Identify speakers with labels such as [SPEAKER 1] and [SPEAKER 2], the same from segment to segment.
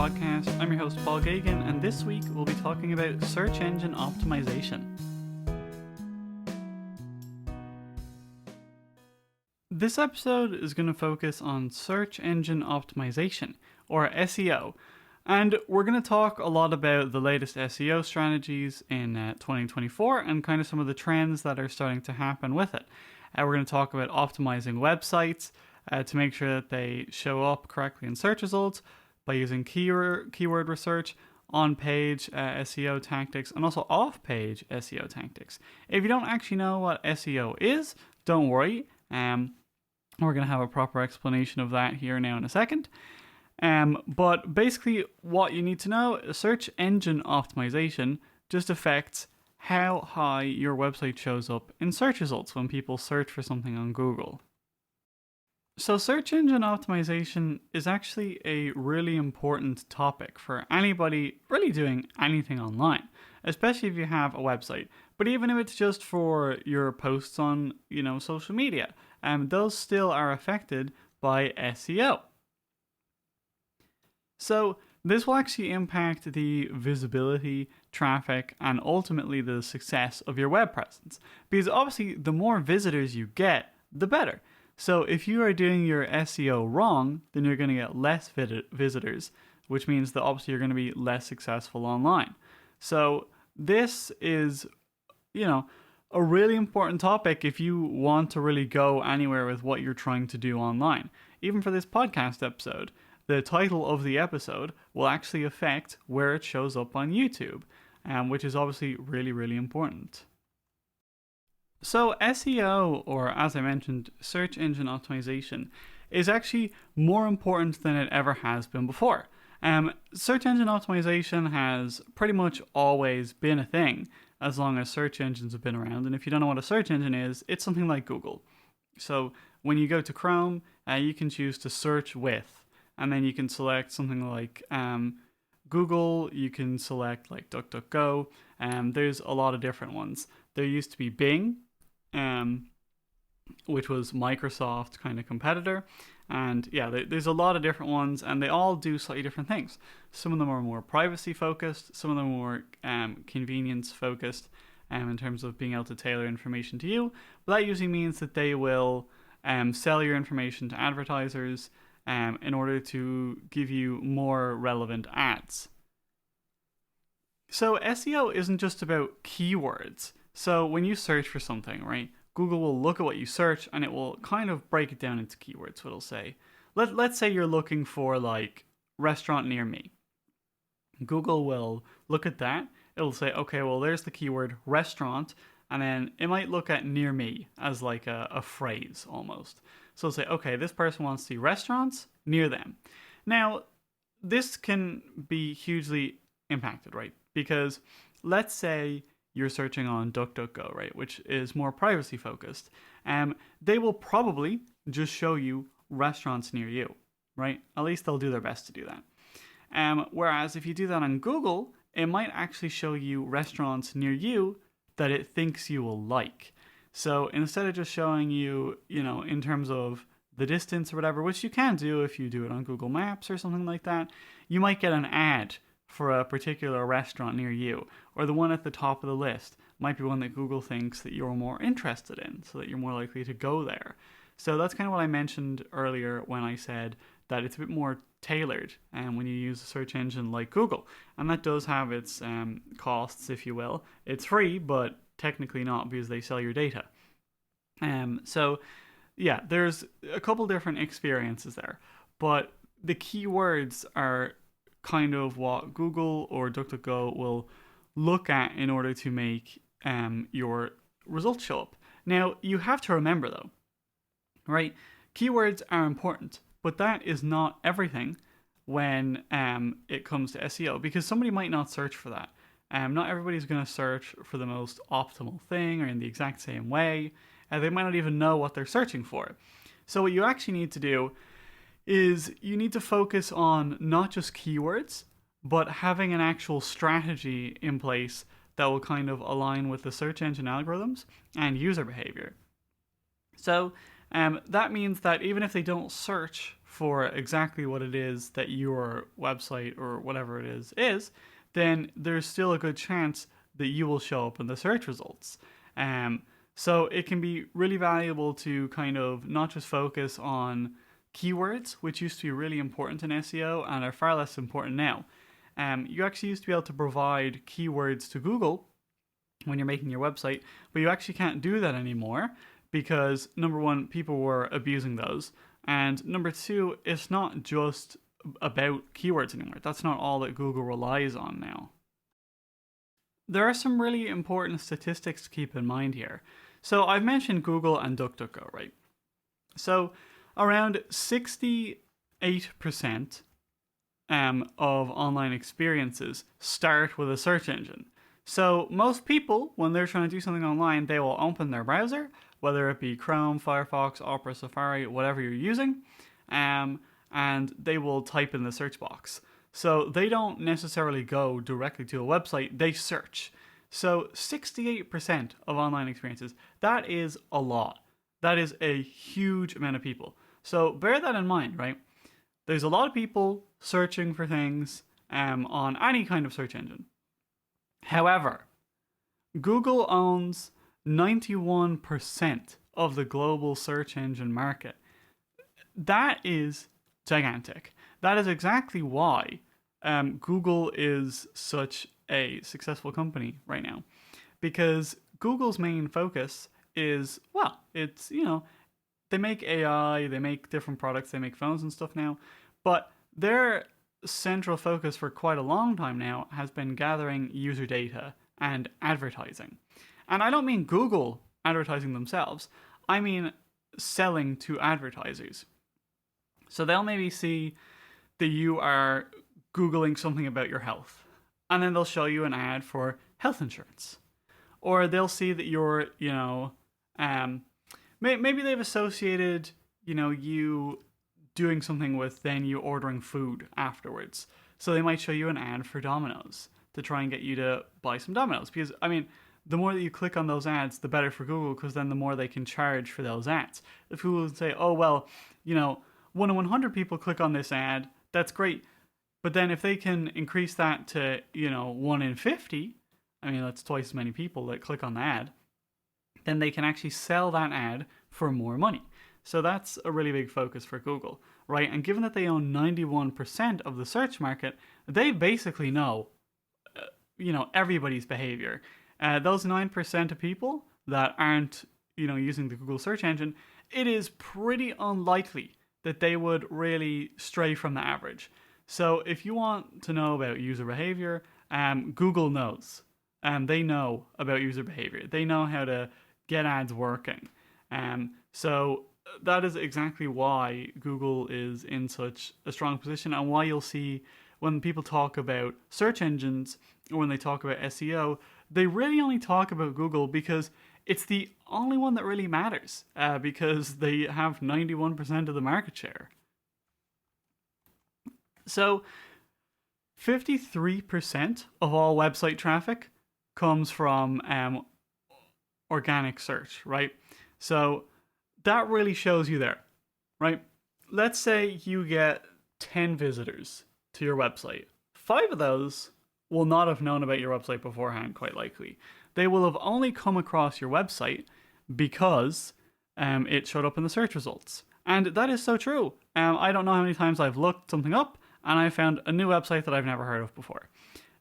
[SPEAKER 1] podcast. I'm your host Paul Gagan, and this week we'll be talking about search engine optimization. This episode is going to focus on search engine optimization, or SEO, and we're going to talk a lot about the latest SEO strategies in 2024 and kind of some of the trends that are starting to happen with it. We're going to talk about optimizing websites to make sure that they show up correctly in search results by using keyword research, on-page SEO tactics, and also off-page SEO tactics. If you don't actually know what SEO is, don't worry. We're going to have a proper explanation of that here now in a second. But basically what you need to know, search engine optimization just affects how high your website shows up in search results when people search for something on Google. So search engine optimization is actually a really important topic for anybody really doing anything online, especially if you have a website. But even if it's just for your posts on, social media, those still are affected by SEO. So this will actually impact the visibility, traffic, and ultimately the success of your web presence. Because obviously the more visitors you get, the better. So if you are doing your SEO wrong, then you're going to get less visitors, which means that obviously you're going to be less successful online. So this is, a really important topic if you want to really go anywhere with what you're trying to do online. Even for this podcast episode, the title of the episode will actually affect where it shows up on YouTube, which is obviously really, really important. So SEO, or as I mentioned, search engine optimization, is actually more important than it ever has been before. Search engine optimization has pretty much always been a thing as long as search engines have been around. And if you don't know what a search engine is, it's something like Google. So when you go to Chrome, you can choose to search with, and then you can select something like Google, you can select like DuckDuckGo, there's a lot of different ones. There used to be Bing, which was Microsoft's kind of competitor, and there's a lot of different ones, and they all do slightly different things. Some of them are more privacy focused, some of them are more convenience focused, in terms of being able to tailor information to you, but that usually means that they will sell your information to advertisers in order to give you more relevant ads. So SEO isn't just about keywords. So when you search for something, right, Google will look at what you search and it will kind of break it down into keywords. So it'll say, let's say you're looking for like restaurant near me. Google will look at that. It'll say, okay, well, there's the keyword restaurant. And then it might look at near me as like a phrase almost. So it'll say, okay, this person wants to see restaurants near them. Now, this can be hugely impacted, right? Because let's say you're searching on DuckDuckGo, right, which is more privacy focused. They will probably just show you restaurants near you, right? At least they'll do their best to do that. Whereas if you do that on Google, it might actually show you restaurants near you that it thinks you will like. So instead of just showing you, in terms of the distance or whatever, which you can do if you do it on Google Maps or something like that, you might get an ad for a particular restaurant near you, or the one at the top of the list might be one that Google thinks that you're more interested in, so that you're more likely to go there. So that's kind of what I mentioned earlier when I said that it's a bit more tailored when you use a search engine like Google, and that does have its costs, if you will. It's free, but technically not, because they sell your data. There's a couple different experiences there, but the keywords are kind of what Google or DuckDuckGo will look at in order to make your results show up. Now, you have to remember though, right? Keywords are important, but that is not everything when it comes to SEO, because somebody might not search for that. Not everybody's going to search for the most optimal thing or in the exact same way. They might not even know what they're searching for. So what you actually need to do is you need to focus on not just keywords, but having an actual strategy in place that will kind of align with the search engine algorithms and user behavior. So that means that even if they don't search for exactly what it is that your website or whatever it is, then there's still a good chance that you will show up in the search results. Um, so it can be really valuable to kind of not just focus on keywords, which used to be really important in SEO and are far less important now. You actually used to be able to provide keywords to Google when you're making your website, but you actually can't do that anymore because number one, people were abusing those, and number two, it's not just about keywords anymore. That's not all that Google relies on now. There are some really important statistics to keep in mind here. So I've mentioned Google and DuckDuckGo, right? So around 68% of online experiences start with a search engine. So most people, when they're trying to do something online, they will open their browser, whether it be Chrome, Firefox, Opera, Safari, whatever you're using, and they will type in the search box. So they don't necessarily go directly to a website, they search. So 68% of online experiences, that is a lot. That is a huge amount of people. So bear that in mind, right? There's a lot of people searching for things on any kind of search engine. However, Google owns 91% of the global search engine market. That is gigantic. That is exactly why Google is such a successful company right now. Because Google's main focus is, well, it's, they make AI, they make different products, they make phones and stuff now, but their central focus for quite a long time now has been gathering user data and advertising. And I don't mean Google advertising themselves, I mean selling to advertisers. So they'll maybe see that you are Googling something about your health, and then they'll show you an ad for health insurance. Or they'll see that you're, maybe they've associated, you doing something with then you ordering food afterwards. So they might show you an ad for Domino's to try and get you to buy some Domino's. Because, the more that you click on those ads, the better for Google, because then the more they can charge for those ads. If Google say, oh, well, 1 in 100 people click on this ad, that's great. But then if they can increase that to, 1 in 50, that's twice as many people that click on the ad, then they can actually sell that ad for more money. So that's a really big focus for Google, right? And given that they own 91% of the search market, they basically know, everybody's behavior. Those 9% of people that aren't, using the Google search engine, it is pretty unlikely that they would really stray from the average. So if you want to know about user behavior, Google knows. They know about user behavior. They know how to get ads working. So that is exactly why Google is in such a strong position, and why you'll see when people talk about search engines or when they talk about SEO, they really only talk about Google because it's the only one that really matters, because they have 91% of the market share. So 53% of all website traffic comes from organic search, right? So that really shows you there, right? Let's say you get 10 visitors to your website. 5 of those will not have known about your website beforehand, quite likely. They will have only come across your website because it showed up in the search results. And that is so true. I don't know how many times I've looked something up and I found a new website that I've never heard of before.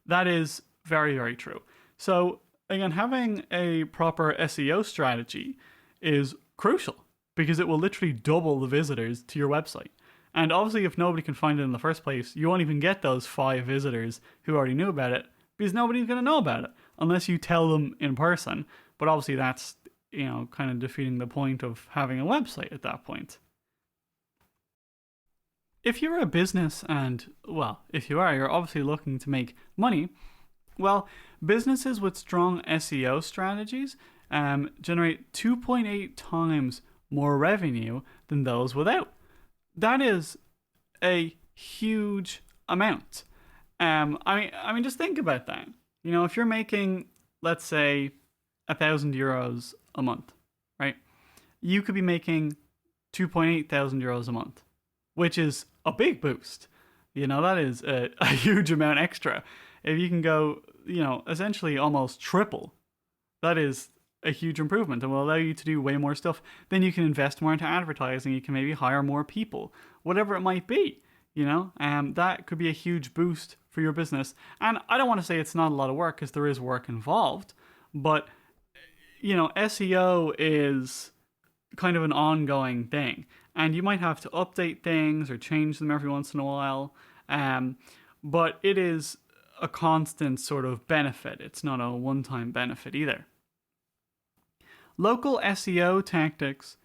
[SPEAKER 1] That is very, very true. So again, having a proper SEO strategy is crucial because it will literally double the visitors to your website. And obviously, if nobody can find it in the first place, you won't even get those 5 visitors who already knew about it because nobody's going to know about it unless you tell them in person. But obviously, that's, kind of defeating the point of having a website at that point. If you're a business and, well, if you are, you're obviously looking to make money, well, businesses with strong SEO strategies generate 2.8 times more revenue than those without. That is a huge amount. Just think about that. If you're making, let's say, €1,000 a month, right? You could be making 2.8 thousand euros a month. which is a big boost. That is a huge amount extra. If you can go, essentially almost triple, that is a huge improvement and will allow you to do way more stuff. Then you can invest more into advertising. You can maybe hire more people, whatever it might be. That could be a huge boost for your business. And I don't want to say it's not a lot of work, because there is work involved, but SEO is kind of an ongoing thing, and you might have to update things or change them every once in a while. But it is a constant sort of benefit. It's not a one-time benefit either. Local SEO tactics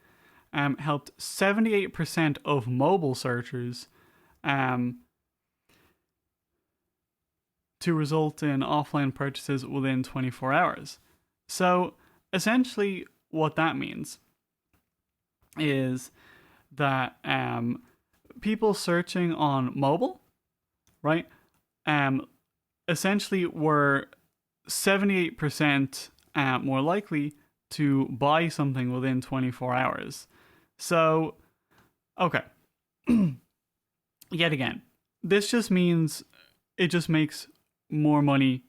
[SPEAKER 1] helped 78% of mobile searchers to result in offline purchases within 24 hours. So essentially what that means is that people searching on mobile, right, essentially were 78% more likely to buy something within 24 hours. So, okay. Yet again, this just means it just makes more money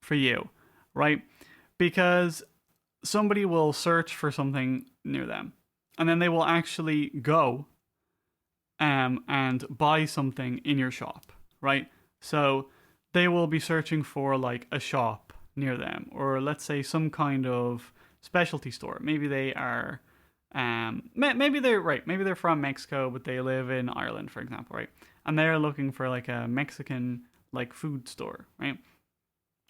[SPEAKER 1] for you, right? Because somebody will search for something near them, and then they will actually go and buy something in your shop, right? So they will be searching for like a shop near them, or let's say some kind of specialty store. Maybe they are maybe they're from Mexico, but they live in Ireland, for example, right? And they're looking for like a Mexican like food store, right?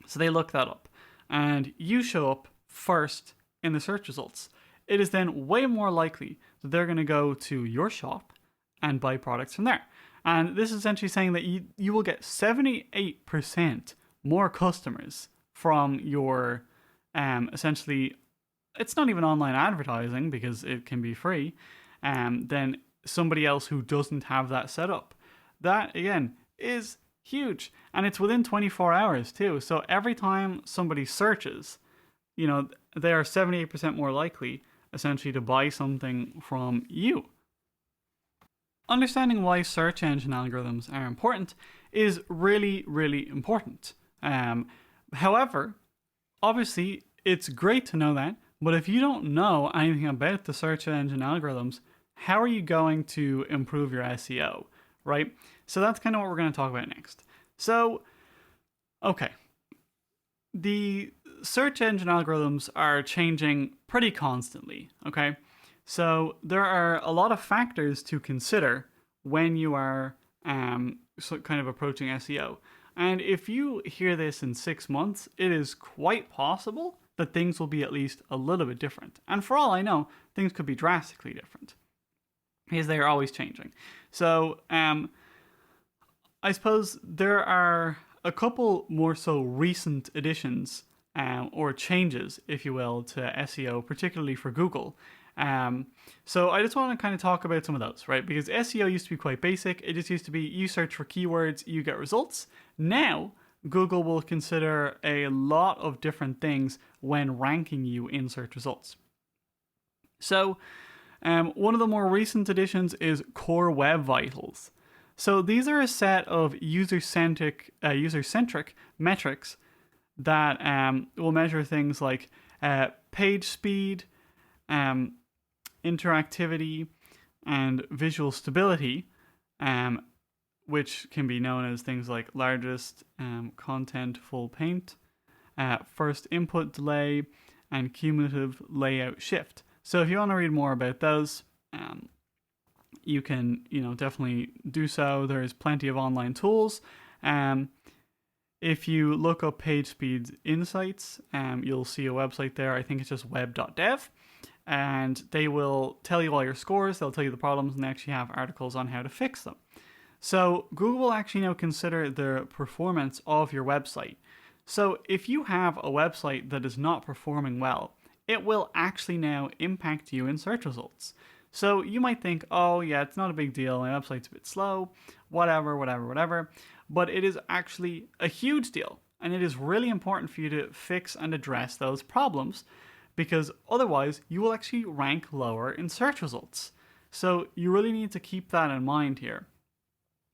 [SPEAKER 1] So they look that up, and you show up first in the search results. It is then way more likely that they're going to go to your shop and buy products from there. And this is essentially saying that you will get 78% more customers from your essentially, it's not even online advertising because it can be free, than somebody else who doesn't have that set up. That again is huge, and it's within 24 hours too. So every time somebody searches, they are 78% more likely essentially to buy something from you. Understanding why search engine algorithms are important is really, really important. However, obviously, it's great to know that, but if you don't know anything about the search engine algorithms, how are you going to improve your SEO, right? So that's kind of what we're going to talk about next. So, okay. The search engine algorithms are changing pretty constantly, okay? So there are a lot of factors to consider when you are kind of approaching SEO. And if you hear this in 6 months, it is quite possible that things will be at least a little bit different. And for all I know, things could be drastically different, because they are always changing. So I suppose there are a couple more so recent additions or changes, if you will, to SEO, particularly for Google. So I just want to kind of talk about some of those, right? Because SEO used to be quite basic. It just used to be you search for keywords, you get results. Now, Google will consider a lot of different things when ranking you in search results. So one of the more recent additions is Core Web Vitals. So these are a set of user-centric metrics that will measure things like page speed, interactivity, and visual stability, which can be known as things like largest content full paint, first input delay, and cumulative layout shift. So if you want to read more about those, you can definitely do so. There's plenty of online tools. If you look up page speed insights, you'll see a website there. I think it's just web.dev. And they will tell you all your scores, they'll tell you the problems, and they actually have articles on how to fix them. So Google will actually now consider the performance of your website. So if you have a website that is not performing well, it will actually now impact you in search results. So you might think, oh yeah, it's not a big deal, my website's a bit slow, whatever. But it is actually a huge deal. And it is really important for you to fix and address those problems, because otherwise you will actually rank lower in search results. So you really need to keep that in mind here.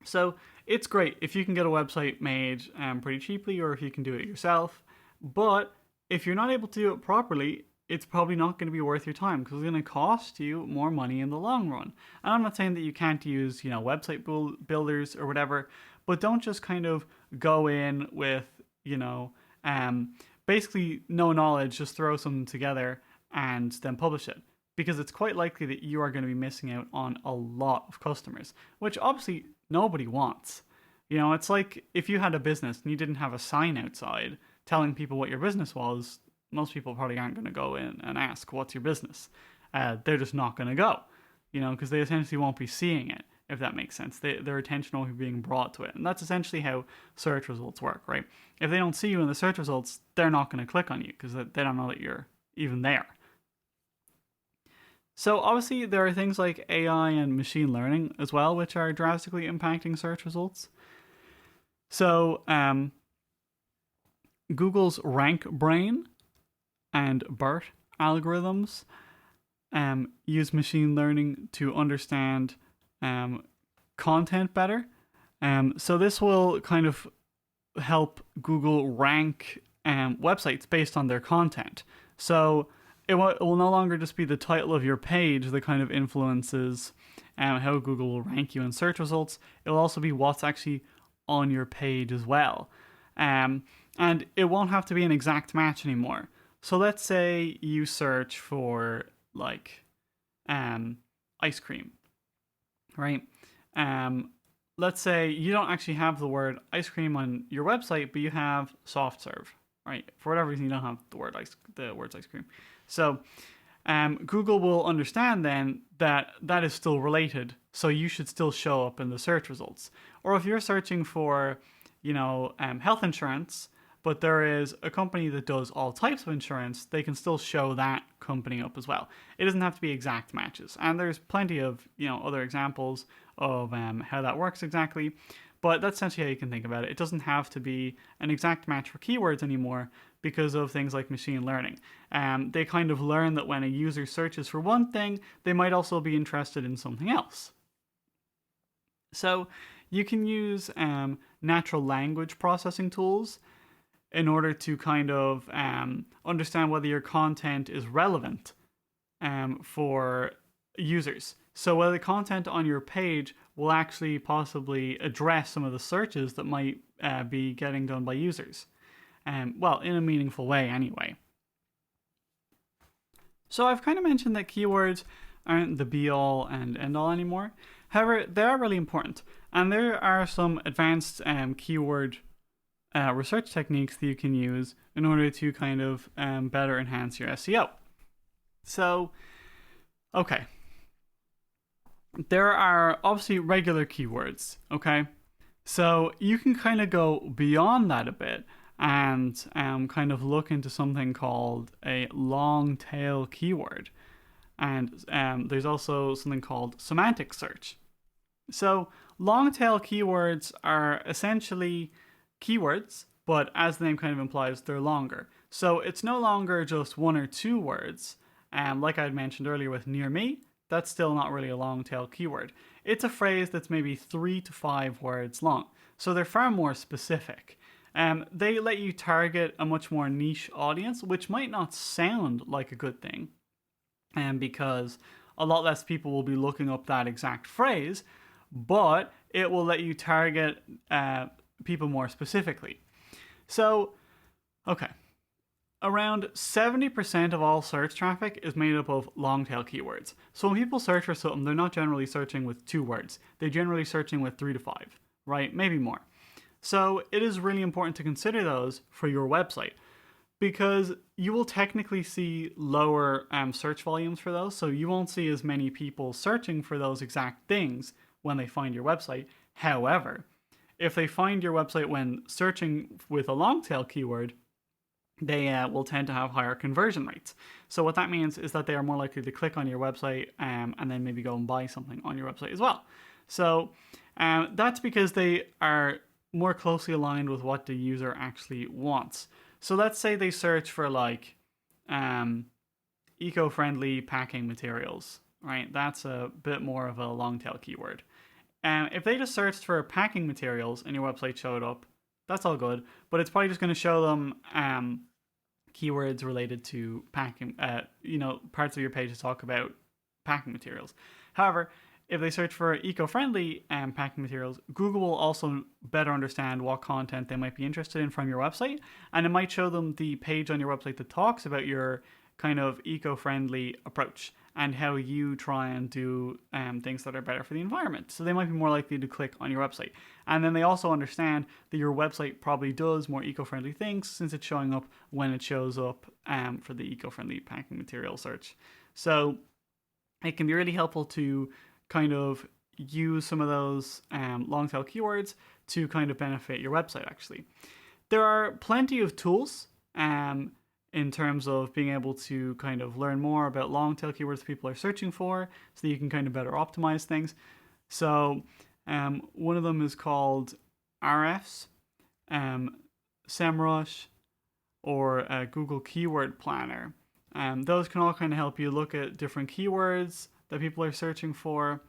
[SPEAKER 1] So it's great if you can get a website made pretty cheaply, or if you can do it yourself. But if you're not able to do it properly, it's probably not going to be worth your time, because it's going to cost you more money in the long run. And I'm not saying that you can't use, website builders or whatever, but don't just kind of go in with, basically no knowledge, just throw something together and then publish it. Because it's quite likely that you are going to be missing out on a lot of customers, which obviously nobody wants. It's like if you had a business and you didn't have a sign outside telling people what your business was, most people probably aren't going to go in and ask, what's your business? They're just not going to go, because they essentially won't be seeing it, if that makes sense. Their attention will be being brought to it. And that's essentially how search results work, right? If they don't see you in the search results, they're not going to click on you because they don't know that you're even there. So obviously there are things like AI and machine learning as well, which are drastically impacting search results. So Google's RankBrain and BERT algorithms use machine learning to understand content better. So this will kind of help Google rank websites based on their content. So it will no longer just be the title of your page that kind of influences how Google will rank you in search results. It will also be what's actually on your page as well. And it won't have to be an exact match anymore. So let's say you search for ice cream, right? Let's say you don't actually have the word ice cream on your website, but you have soft serve, right? For whatever reason, you don't have the words ice cream. So Google will understand then that is still related, so you should still show up in the search results. Or if you're searching for, health insurance, but there is a company that does all types of insurance, they can still show that company up as well. It doesn't have to be exact matches. And there's plenty of, other examples of how that works exactly. But that's essentially how you can think about it. It doesn't have to be an exact match for keywords anymore because of things like machine learning. They kind of learn that when a user searches for one thing, they might also be interested in something else. So you can use natural language processing tools in order to kind of understand whether your content is relevant for users. So whether the content on your page will actually possibly address some of the searches that might be getting done by users. In a meaningful way anyway. So I've kind of mentioned that keywords aren't the be-all and end-all anymore. However, they are really important. And there are some advanced keyword research techniques that you can use in order to kind of better enhance your SEO. So, okay. There are obviously regular keywords, okay? So you can kind of go beyond that a bit and kind of look into something called a long tail keyword. And there's also something called semantic search. So long tail keywords are essentially keywords, but as the name kind of implies, they're longer. So it's no longer just one or two words. Like I had mentioned earlier with near me, that's still not really a long tail keyword. It's a phrase that's maybe 3 to 5 words long. So they're far more specific. They let you target a much more niche audience, which might not sound like a good thing, because a lot less people will be looking up that exact phrase, but it will let you target people more specifically. So, okay. Around 70% of all search traffic is made up of long tail keywords. So when people search for something, they're not generally searching with 2 words. They're generally searching with 3 to 5, right? Maybe more. So it is really important to consider those for your website, because you will technically see lower search volumes for those. So you won't see as many people searching for those exact things when they find your website. However, if they find your website when searching with a long tail keyword, they will tend to have higher conversion rates. So what that means is that they are more likely to click on your website and then maybe go and buy something on your website as well. So that's because they are more closely aligned with what the user actually wants. So let's say they search for like eco-friendly packing materials, right? That's a bit more of a long tail keyword. If they just searched for packing materials and your website showed up, that's all good, but it's probably just going to show them keywords related to packing, parts of your page to talk about packing materials. However, if they search for eco-friendly packing materials, Google will also better understand what content they might be interested in from your website, and it might show them the page on your website that talks about your kind of eco-friendly approach and how you try and do things that are better for the environment. So they might be more likely to click on your website. And then they also understand that your website probably does more eco-friendly things since it's showing up when it shows up for the eco-friendly packing material search. So it can be really helpful to kind of use some of those long tail keywords to kind of benefit your website actually. There are plenty of tools in terms of being able to kind of learn more about long tail keywords people are searching for so that you can kind of better optimize things. So one of them is called RFs, SEMrush, or Google Keyword Planner. Those can all kind of help you look at different keywords that people are searching for.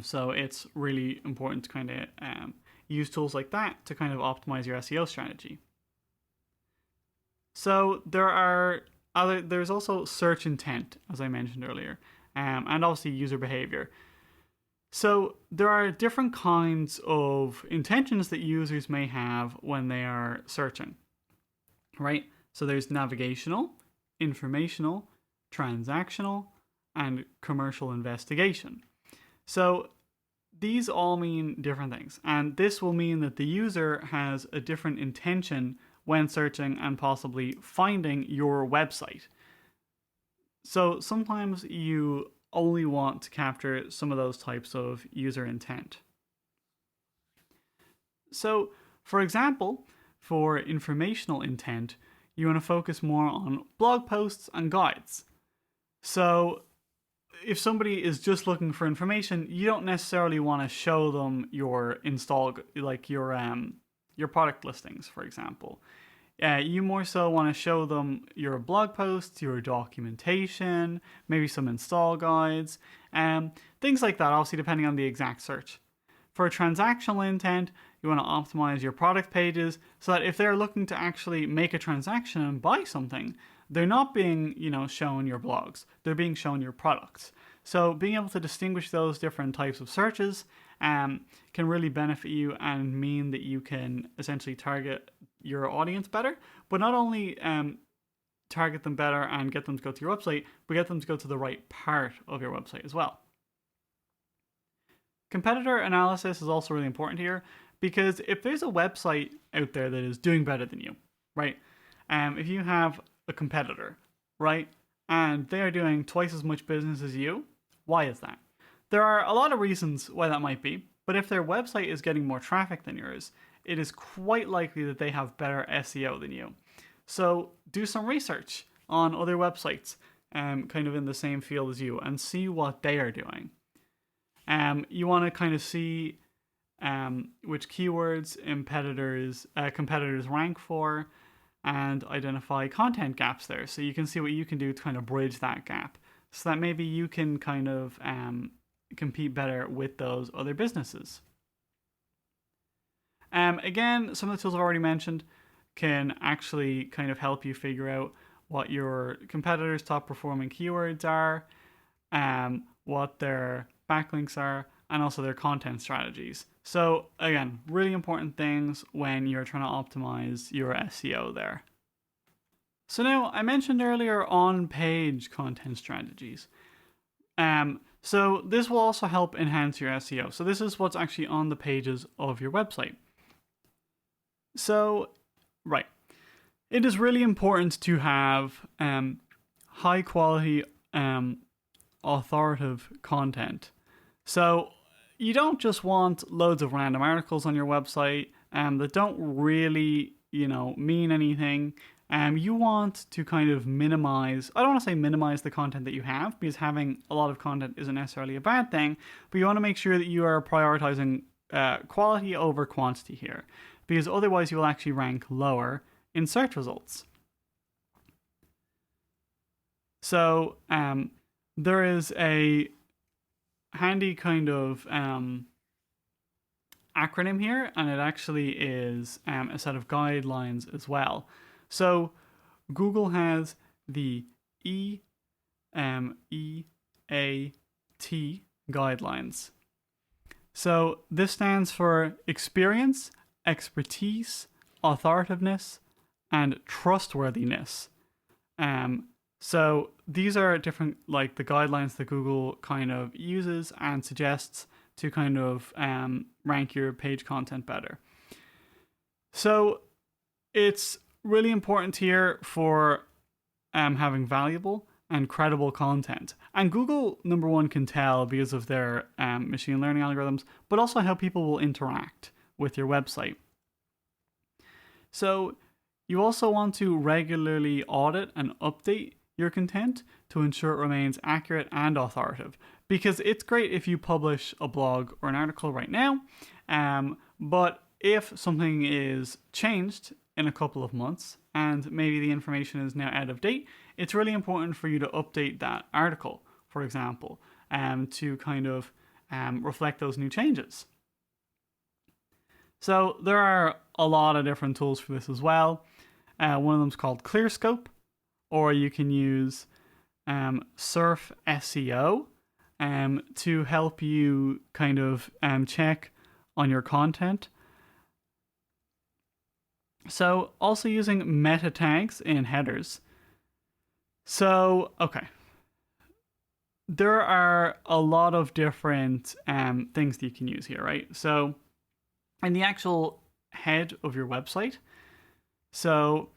[SPEAKER 1] So it's really important to kind of use tools like that to kind of optimize your SEO strategy. So there's also search intent, as I mentioned earlier, and obviously user behavior. So there are different kinds of intentions that users may have when they are searching, right? So there's navigational, informational, transactional, and commercial investigation. So these all mean different things, and this will mean that the user has a different intention when searching and possibly finding your website. So sometimes you only want to capture some of those types of user intent. So, for example, for informational intent, you want to focus more on blog posts and guides. So if somebody is just looking for information, you don't necessarily want to show them your your product listings, for example. You more so want to show them your blog posts, your documentation, maybe some install guides, things like that, obviously depending on the exact search. For transactional intent, you want to optimize your product pages so that if they're looking to actually make a transaction and buy something, they're not being, shown your blogs. They're being shown your products. So being able to distinguish those different types of searches can really benefit you and mean that you can essentially target your audience better, but not only target them better and get them to go to your website, but get them to go to the right part of your website as well. Competitor analysis is also really important here because if there's a website out there that is doing better than you, right? If you have a competitor, right, and they are doing twice as much business as you, why is that? There are a lot of reasons why that might be, but if their website is getting more traffic than yours, it is quite likely that they have better SEO than you. So do some research on other websites kind of in the same field as you and see what they are doing. You want to kind of see which keywords competitors rank for and identify content gaps there. So you can see what you can do to kind of bridge that gap so that maybe you can kind of compete better with those other businesses. Again, some of the tools I've already mentioned can actually kind of help you figure out what your competitors' top performing keywords are, what their backlinks are, and also their content strategies. So again, really important things when you're trying to optimize your SEO there. So now, I mentioned earlier on-page content strategies. So this will also help enhance your SEO. So this is what's actually on the pages of your website. So, right. It is really important to have high quality, authoritative content. So you don't just want loads of random articles on your website that don't really, mean anything. You want to kind of minimize, I don't want to say minimize the content that you have, because having a lot of content isn't necessarily a bad thing, but you want to make sure that you are prioritizing quality over quantity here, because otherwise you will actually rank lower in search results. So there is a handy kind of acronym here, and it actually is a set of guidelines as well. So Google has the EAT guidelines. So this stands for experience, expertise, authoritativeness, and trustworthiness. So these are different, like the guidelines that Google kind of uses and suggests to kind of rank your page content better. So it's really important here for having valuable and credible content. And Google, number one, can tell because of their machine learning algorithms, but also how people will interact with your website. So you also want to regularly audit and update your content to ensure it remains accurate and authoritative. Because it's great if you publish a blog or an article right now, but if something is changed in a couple of months and maybe the information is now out of date, it's really important for you to update that article, for example, to kind of reflect those new changes. So there are a lot of different tools for this as well. One of them is called ClearScope, or you can use Surf SEO to help you kind of check on your content. So also using meta tags in headers. So, okay. There are a lot of different things that you can use here, right? So in the actual head of your website, so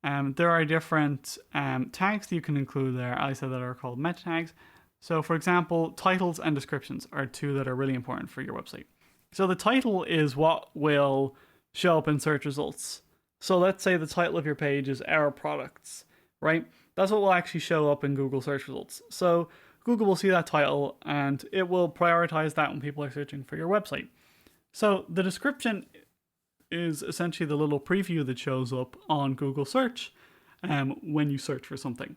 [SPEAKER 1] there are different tags that you can include there, I said, that are called meta tags. So for example, titles and descriptions are two that are really important for your website. So the title is what will show up in search results. So let's say the title of your page is Our Products, right? That's what will actually show up in Google search results. So Google will see that title and it will prioritize that when people are searching for your website. So the description is essentially the little preview that shows up on Google search when you search for something.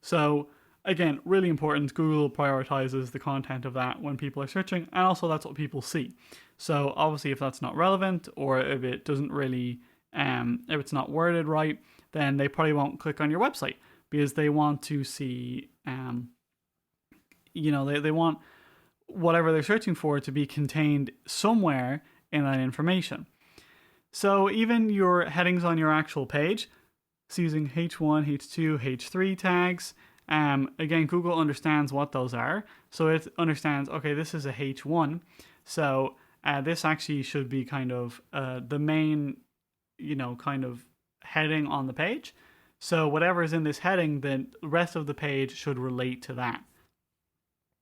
[SPEAKER 1] So again, really important, Google prioritizes the content of that when people are searching, and also that's what people see. So obviously if that's not relevant, or if it doesn't really, if it's not worded right, then they probably won't click on your website because they want to see, they want whatever they're searching for to be contained somewhere in that information. So even your headings on your actual page, so using H1, H2, H3 tags, again, Google understands what those are. So it understands, okay, this is a H1. So this actually should be kind of the main, kind of heading on the page. So whatever is in this heading, the rest of the page should relate to that.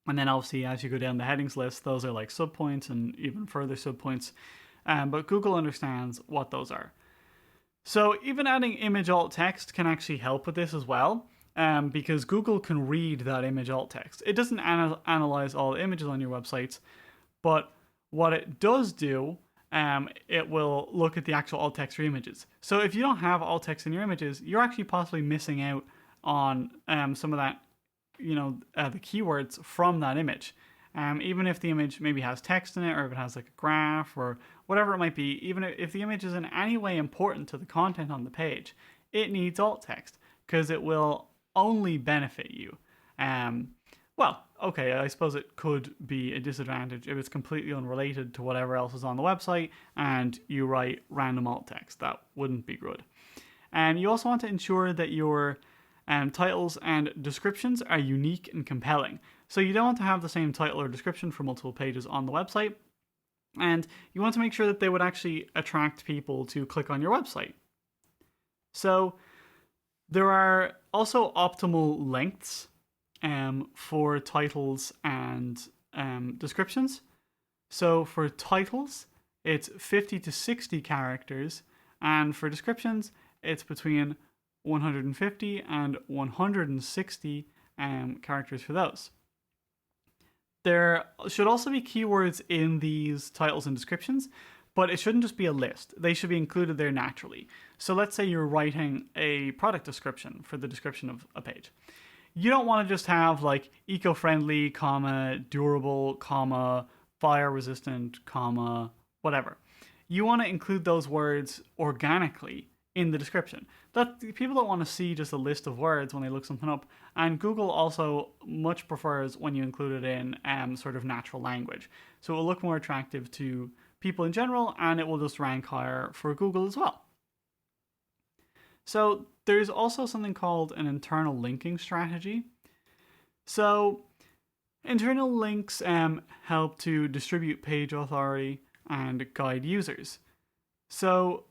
[SPEAKER 1] And then obviously as you go down the headings list, those are like subpoints and even further subpoints. But Google understands what those are. So even adding image alt text can actually help with this as well. Because Google can read that image alt text. It doesn't analyze all the images on your websites, but what it does do, it will look at the actual alt text for images. So if you don't have alt text in your images, you're actually possibly missing out on some of that, the keywords from that image. Even if the image maybe has text in it, or if it has like a graph or whatever it might be, even if the image is in any way important to the content on the page, it needs alt text because it will only benefit you. I suppose it could be a disadvantage if it's completely unrelated to whatever else is on the website and you write random alt text. That wouldn't be good. And you also want to ensure that your titles and descriptions are unique and compelling. So you don't want to have the same title or description for multiple pages on the website. And you want to make sure that they would actually attract people to click on your website. So there are also optimal lengths for titles and descriptions. So for titles, it's 50 to 60 characters, and for descriptions, it's between 150 and 160 characters for those. There should also be keywords in these titles and descriptions, but it shouldn't just be a list. They should be included there naturally. So let's say you're writing a product description for the description of a page. you don't want to just have like eco-friendly, comma, durable, comma, fire resistant, comma, whatever. You want to include those words organically in the description. That people don't want to see just a list of words when they look something up. And Google also much prefers when you include it in sort of natural language. So it will look more attractive to people in general, and it will just rank higher for Google as well. So there's also something called an internal linking strategy. So internal links help to distribute page authority and guide users. So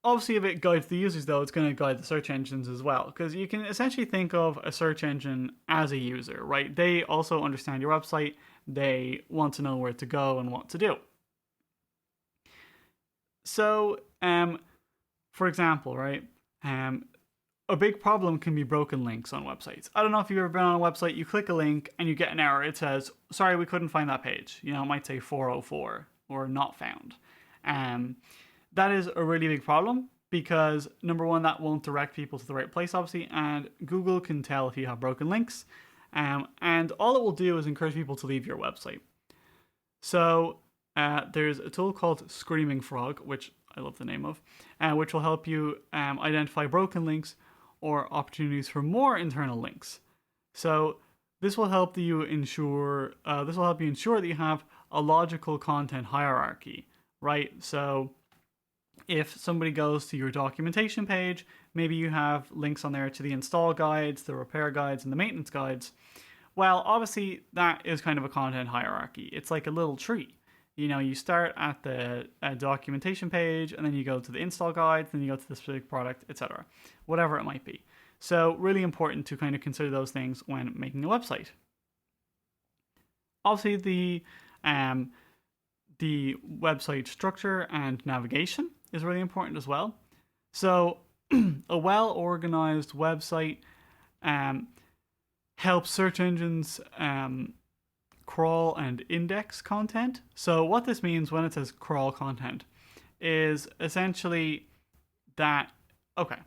[SPEAKER 1] obviously, if it guides the users, though, it's going to guide the search engines as well. Because you can essentially think of a search engine as a user, right? They also understand your website. They want to know where to go and what to do. So, for example, right, a big problem can be broken links on websites. I don't know if you've ever been on a website, you click a link and you get an error. It says, sorry, we couldn't find that page. You know, it might say 404 or not found. That is a really big problem because, number one, that won't direct people to the right place, obviously, and Google can tell if you have broken links. And all it will do is encourage people to leave your website. So there's a tool called Screaming Frog, which I love the name of, which will help you identify broken links or opportunities for more internal links. So this will help you ensure that you have a logical content hierarchy, right? So if somebody goes to your documentation page, maybe you have links on there to the install guides, the repair guides, and the maintenance guides. Well, obviously that is kind of a content hierarchy. It's like a little tree. You know, you start at the documentation page, and then you go to the install guides, then you go to the specific product, etc. Whatever it might be. So really important to kind of consider those things when making a website. Obviously, the website structure and navigation is really important as well. So a well-organized website helps search engines crawl and index content. So what this means when it says crawl content is essentially that, okay,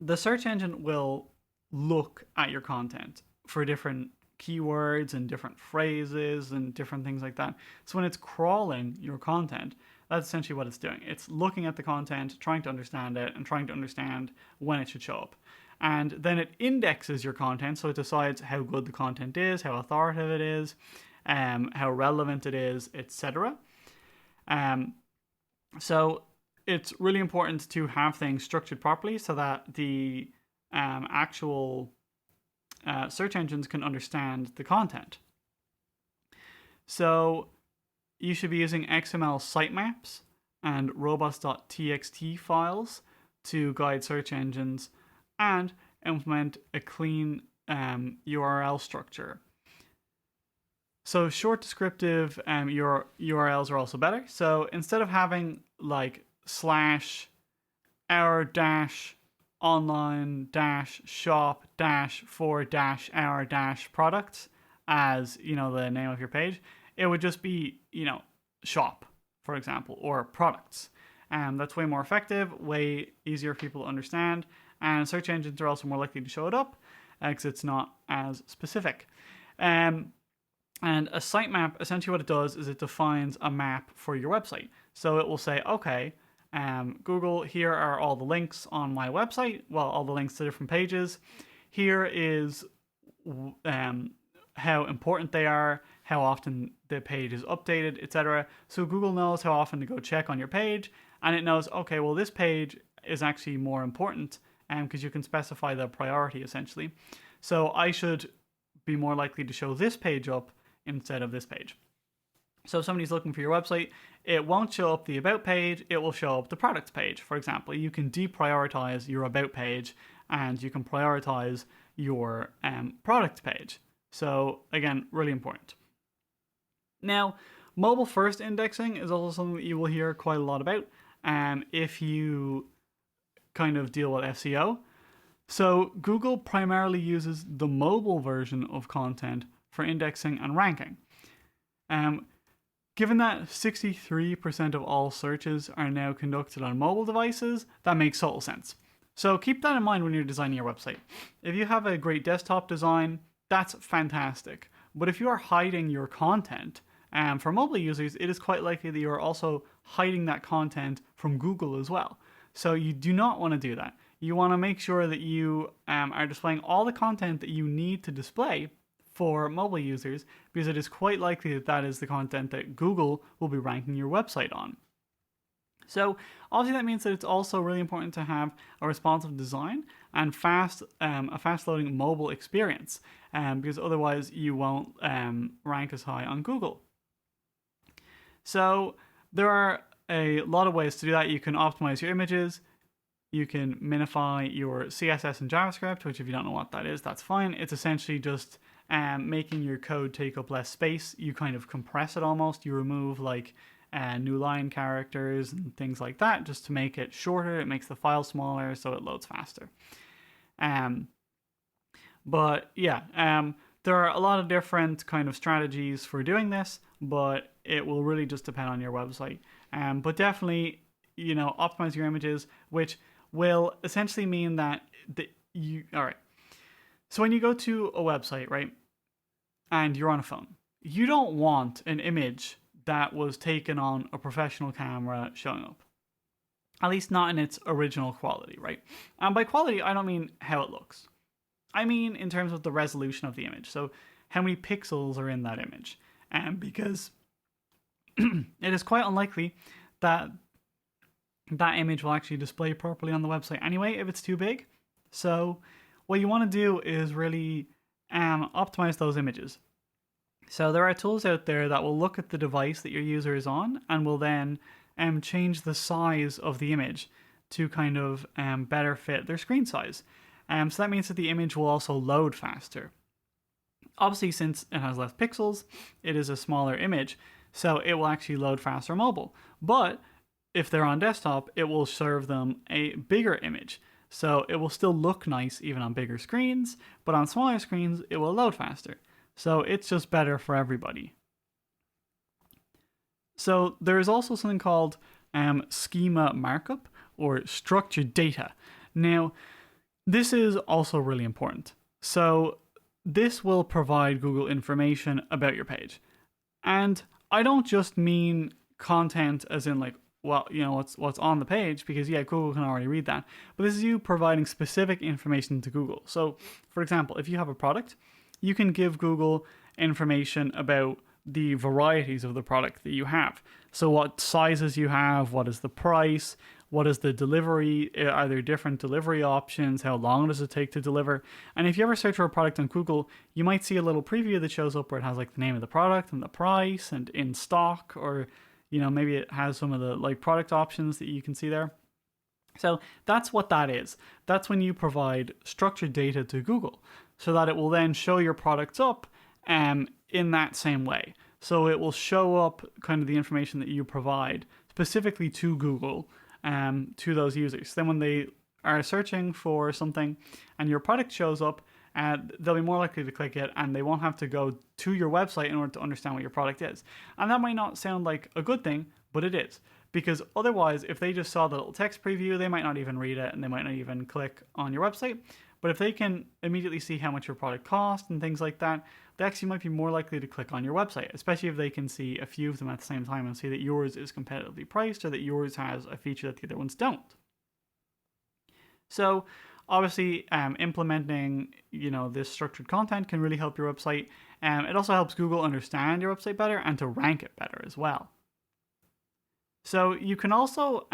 [SPEAKER 1] the search engine will look at your content for different keywords and different phrases and different things like that. So when it's crawling your content, that's essentially what it's doing. It's looking at the content, trying to understand it, and trying to understand when it should show up. And then it indexes your content, so it decides how good the content is, how authoritative it is, how relevant it is, etc. So it's really important to have things structured properly so that the actual search engines can understand the content. So you should be using XML sitemaps and robots.txt files to guide search engines and implement a clean URL structure. So short descriptive URLs are also better. So instead of having like /our-online-shop-for-our-products as, you know, the name of your page, it would just be, you know, shop, for example, or products. That's way more effective, way easier for people to understand, and search engines are also more likely to show it up because it's not as specific. And a sitemap, essentially what it does is it defines a map for your website. So it will say, okay, Google, here are all the links on my website. Well, all the links to different pages. Here is how important they are, how often the page is updated, etc. So Google knows how often to go check on your page, and it knows, okay, well, this page is actually more important because you can specify the priority essentially. So I should be more likely to show this page up instead of this page. So if somebody's looking for your website, it won't show up the about page, it will show up the products page. For example, you can deprioritize your about page and you can prioritize your product page. So again, really important. Now, mobile first indexing is also something that you will hear quite a lot about if you kind of deal with SEO. So Google primarily uses the mobile version of content for indexing and ranking. Given that 63% of all searches are now conducted on mobile devices, that makes total sense. So keep that in mind when you're designing your website. If you have a great desktop design, that's fantastic. But if you are hiding your content for mobile users, it is quite likely that you are also hiding that content from Google as well. So you do not want to do that. You want to make sure that you are displaying all the content that you need to display for mobile users, because it is quite likely that that is the content that Google will be ranking your website on. So obviously that means that it's also really important to have a responsive design and a fast loading mobile experience, because otherwise you won't rank as high on Google. So there are a lot of ways to do that. You can optimize your images. You can minify your CSS and JavaScript, which if you don't know what that is, that's fine. It's essentially just making your code take up less space. You kind of compress it almost. You remove like new line characters and things like that just to make it shorter. It makes the file smaller so it loads faster. But yeah, there are a lot of different kind of strategies for doing this, but it will really just depend on your website. But definitely, optimize your images, which will essentially mean that all right. So when you go to a website, right, and you're on a phone, you don't want an image that was taken on a professional camera showing up. At least not in its original quality, right? And by quality, I don't mean how it looks. I mean in terms of the resolution of the image. So how many pixels are in that image. Because it is quite unlikely that that image will actually display properly on the website anyway if it's too big. So what you want to do is really optimize those images. So there are tools out there that will look at the device that your user is on and will then change the size of the image to kind of better fit their screen size. So that means that the image will also load faster. Obviously, since it has less pixels, it is a smaller image, so it will actually load faster mobile. But if they're on desktop, it will serve them a bigger image. So it will still look nice even on bigger screens, but on smaller screens, it will load faster. So it's just better for everybody. So there is also something called schema markup or structured data. Now, this is also really important. So this will provide Google information about your page. And I don't just mean content as in like, well, what's on the page, because yeah, Google can already read that. But this is you providing specific information to Google. So for example, if you have a product, you can give Google information about the varieties of the product that you have. So what sizes you have, what is the price, what is the delivery, are there different delivery options, how long does it take to deliver? And if you ever search for a product on Google, you might see a little preview that shows up where it has like the name of the product and the price and in stock, or maybe it has some of the like product options that you can see there. So that's what that is. That's when you provide structured data to Google so that it will then show your products up in that same way. So it will show up kind of the information that you provide specifically to Google, to those users. Then when they are searching for something and your product shows up, they'll be more likely to click it and they won't have to go to your website in order to understand what your product is. And that might not sound like a good thing, but it is. Because otherwise, if they just saw the little text preview, they might not even read it and they might not even click on your website. But if they can immediately see how much your product costs and things like that, they actually might be more likely to click on your website, especially if they can see a few of them at the same time and see that yours is competitively priced or that yours has a feature that the other ones don't. So obviously, implementing this structured content can really help your website. It also helps Google understand your website better and to rank it better as well. So you can also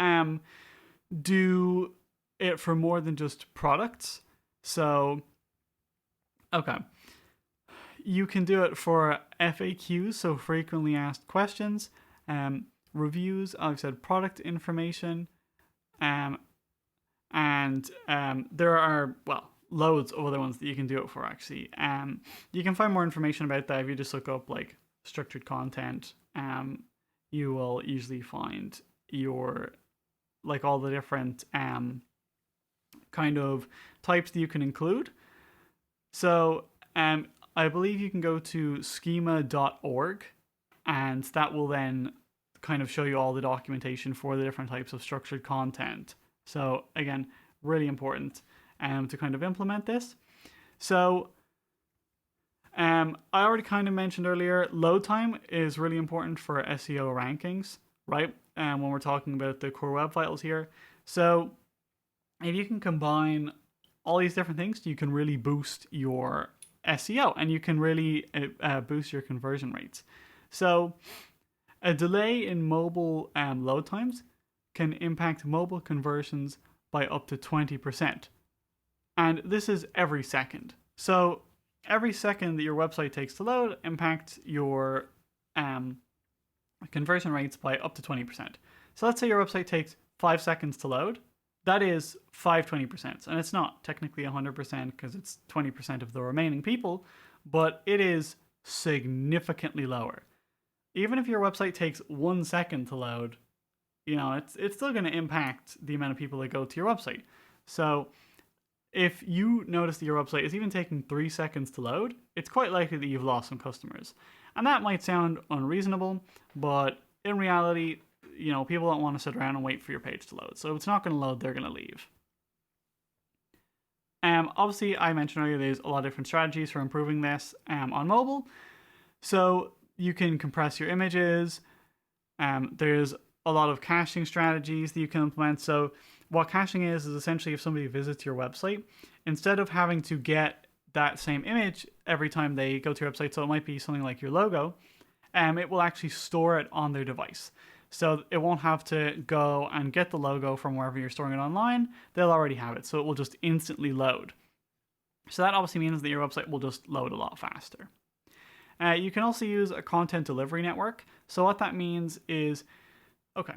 [SPEAKER 1] do it for more than just products. So, okay. You can do it for FAQs, so frequently asked questions, reviews, like I said, product information, and there are, loads of other ones that you can do it for, actually. You can find more information about that if you just look up, like, structured content. You will usually find all the different kind of types that you can include. So I believe you can go to schema.org and that will then kind of show you all the documentation for the different types of structured content. So again, really important to kind of implement this. So I already kind of mentioned earlier, load time is really important for SEO rankings, right? When we're talking about the core web vitals here. So if you can combine all these different things, you can really boost your SEO and you can really boost your conversion rates. So a delay in mobile load times can impact mobile conversions by up to 20%. And this is every second. So every second that your website takes to load impacts your conversion rates by up to 20%. So let's say your website takes 5 seconds to load. That is 20%. And it's not technically 100% because it's 20% of the remaining people, but it is significantly lower. Even if your website takes 1 second to load, it's still going to impact the amount of people that go to your website. So if you notice that your website is even taking 3 seconds to load, it's quite likely that you've lost some customers. And that might sound unreasonable, but in reality, people don't want to sit around and wait for your page to load. So if it's not going to load, they're going to leave. Obviously, I mentioned earlier there's a lot of different strategies for improving this on mobile. So you can compress your images. There's a lot of caching strategies that you can implement. So what caching is essentially if somebody visits your website, instead of having to get that same image every time they go to your website, so it might be something like your logo, it will actually store it on their device. So it won't have to go and get the logo from wherever you're storing it online. They'll already have it, so it will just instantly load. So that obviously means that your website will just load a lot faster. You can also use a content delivery network. So what that means is, okay,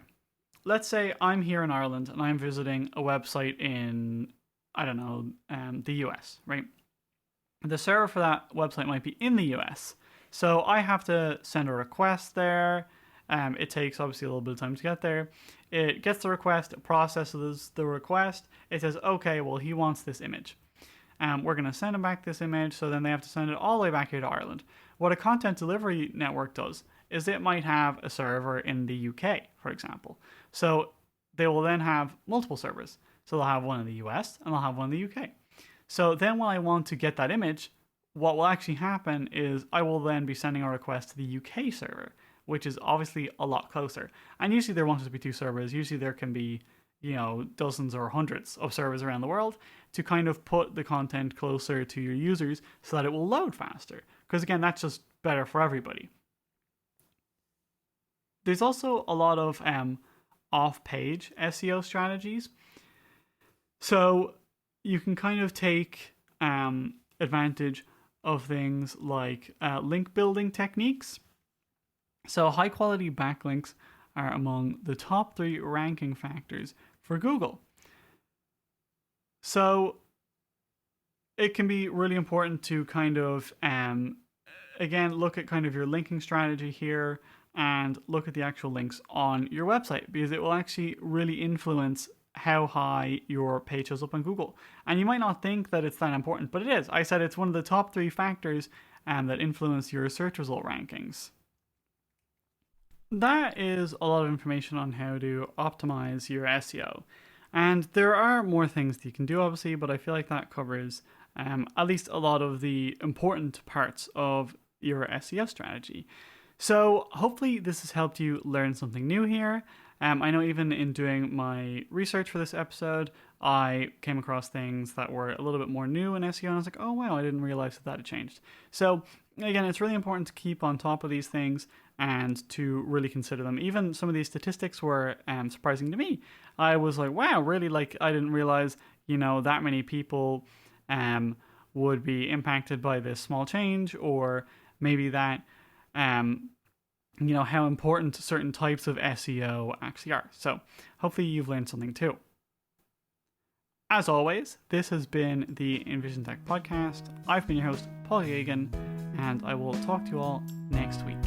[SPEAKER 1] let's say I'm here in Ireland and I'm visiting a website in, the US, right? The server for that website might be in the US. So I have to send a request there. It takes obviously a little bit of time to get there. It gets the request, it processes the request. It says, okay, well, he wants this image. We're going to send him back this image. So then they have to send it all the way back here to Ireland. What a content delivery network does is it might have a server in the UK, for example. So they will then have multiple servers. So they'll have one in the US and they'll have one in the UK. So then when I want to get that image, what will actually happen is I will then be sending a request to the UK server, which is obviously a lot closer. And usually there won't just be 2 servers. Usually there can be, dozens or hundreds of servers around the world to kind of put the content closer to your users so that it will load faster. Because again, that's just better for everybody. There's also a lot of off-page SEO strategies. So you can kind of take advantage of things like link building techniques. So high quality backlinks are among the top 3 ranking factors for Google. So it can be really important to kind of, again, look at kind of your linking strategy here and look at the actual links on your website, because it will actually really influence how high your page shows up on Google. And you might not think that it's that important, but it is. I said it's one of the top 3 factors that influence your search result rankings. That is a lot of information on how to optimize your SEO. And there are more things that you can do, obviously, but I feel like that covers at least a lot of the important parts of your SEO strategy. So hopefully this has helped you learn something new here. I know even in doing my research for this episode, I came across things that were a little bit more new in SEO, and I was like, oh wow, I didn't realize that had changed. So again, it's really important to keep on top of these things and to really consider them. Even some of these statistics were surprising to me. I was like, wow, really, like I didn't realize, that many people would be impacted by this small change, or maybe that how important certain types of SEO actually are. So hopefully you've learned something too. As always, this has been the Envisiontech podcast. I've been your host, Paul Gagan, and I will talk to you all next week.